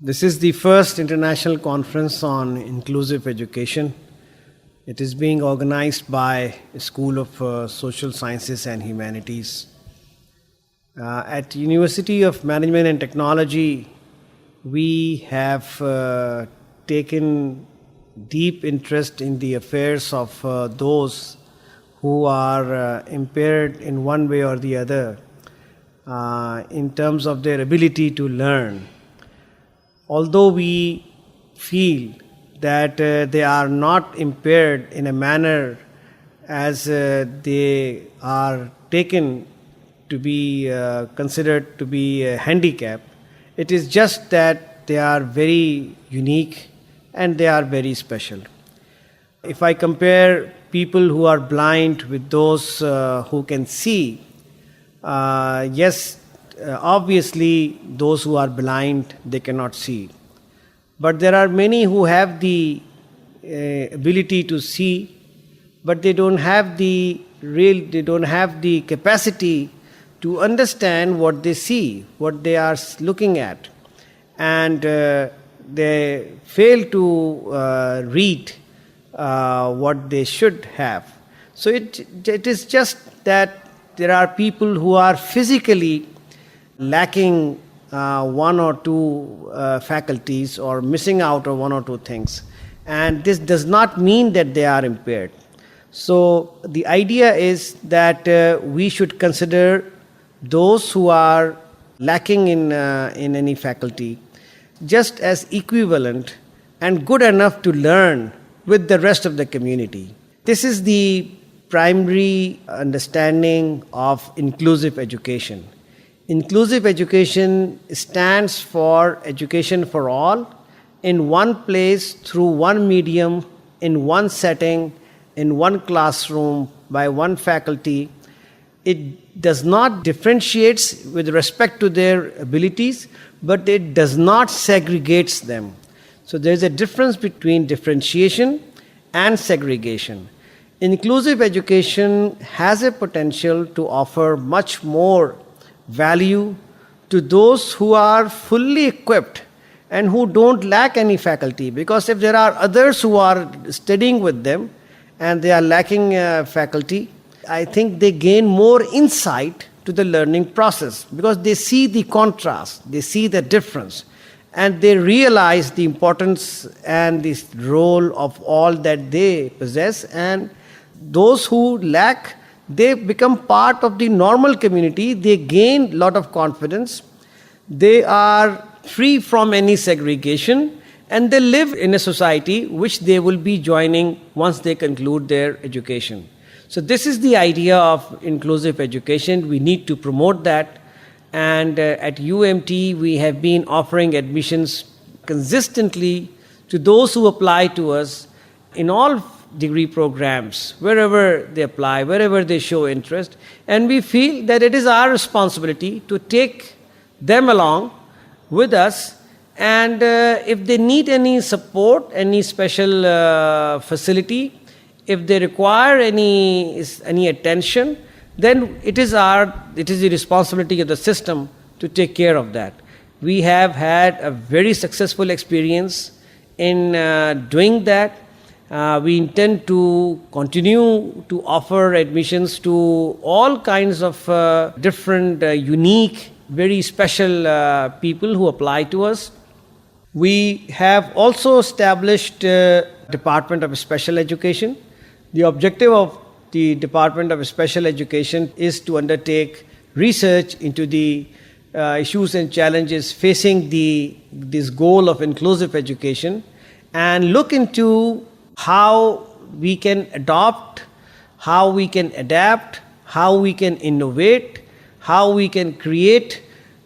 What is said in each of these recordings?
This is the first international conference on inclusive education. It is being organized by a School of Social Sciences and Humanities. At University of Management and Technology, we have taken deep interest in the affairs of those who are impaired in one way or the other in terms of their ability to learn. Although we feel that they are not impaired in a manner as they are taken to be considered to be a handicap, it is just that they are very unique and they are very special. If I compare people who are blind with those who can see, obviously those who are blind, they cannot see. But there are many who have the ability to see, but they don't have the capacity to understand what they see, what they are looking at. And they fail to read what they should have. So it is just that there are people who are physically lacking one or two faculties or missing out on one or two things. And this does not mean that they are impaired. So the idea is that we should consider those who are lacking in any faculty just as equivalent and good enough to learn with the rest of the community. This is the primary understanding of inclusive education. Inclusive education stands for education for all, in one place, through one medium, in one setting, in one classroom, by one faculty. It does not differentiate with respect to their abilities, but it does not segregate them. So there is a difference between differentiation and segregation. Inclusive education has a potential to offer much more value to those who are fully equipped and who don't lack any faculty. Because if there are others who are studying with them and they are lacking faculty, I think they gain more insight to the learning process because they see the contrast, they see the difference, and they realize the importance and the role of all that they possess. And those who lack, they become part of the normal community. They gain a lot of confidence. They are free from any segregation, and they live in a society which they will be joining once they conclude their education. So this is the idea of inclusive education. We need to promote that. And at UMT, we have been offering admissions consistently to those who apply to us in all degree programs, wherever they apply, wherever they show interest. And we feel that it is our responsibility to take them along with us. And if they need any support, any special facility, if they require any attention, then it is the responsibility of the system to take care of that. We have had a very successful experience in doing that. We intend to continue to offer admissions to all kinds of different, unique, very special people who apply to us. We have also established a Department of Special Education. The objective of the Department of Special Education is to undertake research into the issues and challenges facing this goal of inclusive education, and look into how we can adopt, how we can adapt, how we can innovate, how we can create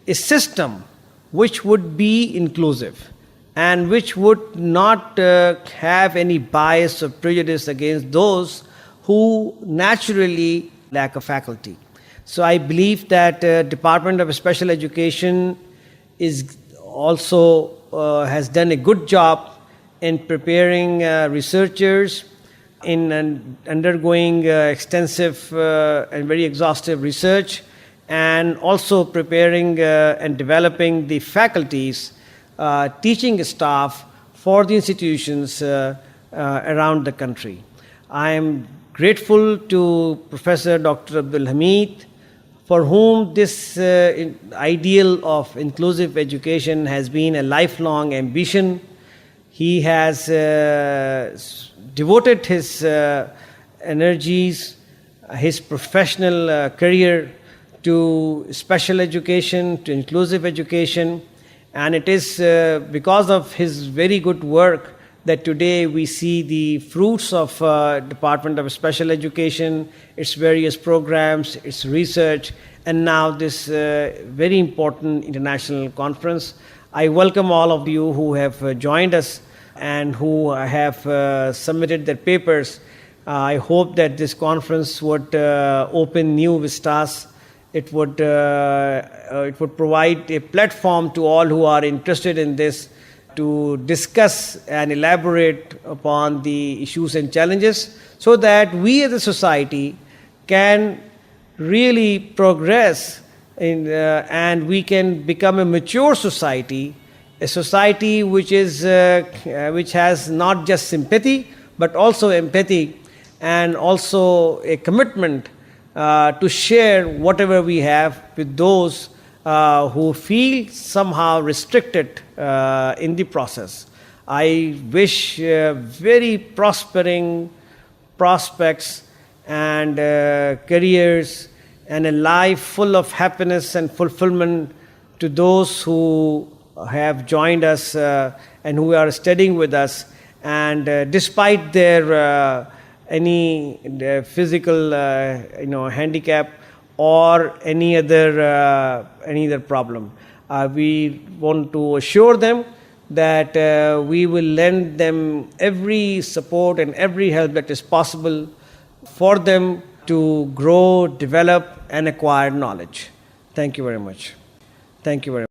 a system which would be inclusive and which would not have any bias or prejudice against those who naturally lack a faculty. So I believe that Department of Special Education is also has done a good job in preparing researchers, in undergoing extensive and very exhaustive research, and also preparing and developing the faculties teaching staff for the institutions around the country. I am grateful to Professor Dr. Abdul Hamid, for whom this ideal of inclusive education has been a lifelong ambition. He has devoted his energies, his professional career to special education, to inclusive education, and it is because of his very good work that today we see the fruits of Department of Special Education, its various programs, its research, and now this very important international conference. I welcome all of you who have joined us and who have submitted their papers. I hope that this conference would open new vistas. It would provide a platform to all who are interested in this to discuss and elaborate upon the issues and challenges, so that we as a society can really progress and we can become a mature society, a society which has not just sympathy but also empathy, and also a commitment to share whatever we have with those who feel somehow restricted in the process. I wish very prospering prospects and careers and a life full of happiness and fulfillment to those who have joined us and who are studying with us, and despite their any physical handicap or any other problem. We want to assure them that we will lend them every support and every help that is possible for them to grow, develop, and acquire knowledge. Thank you very much. Thank you very much.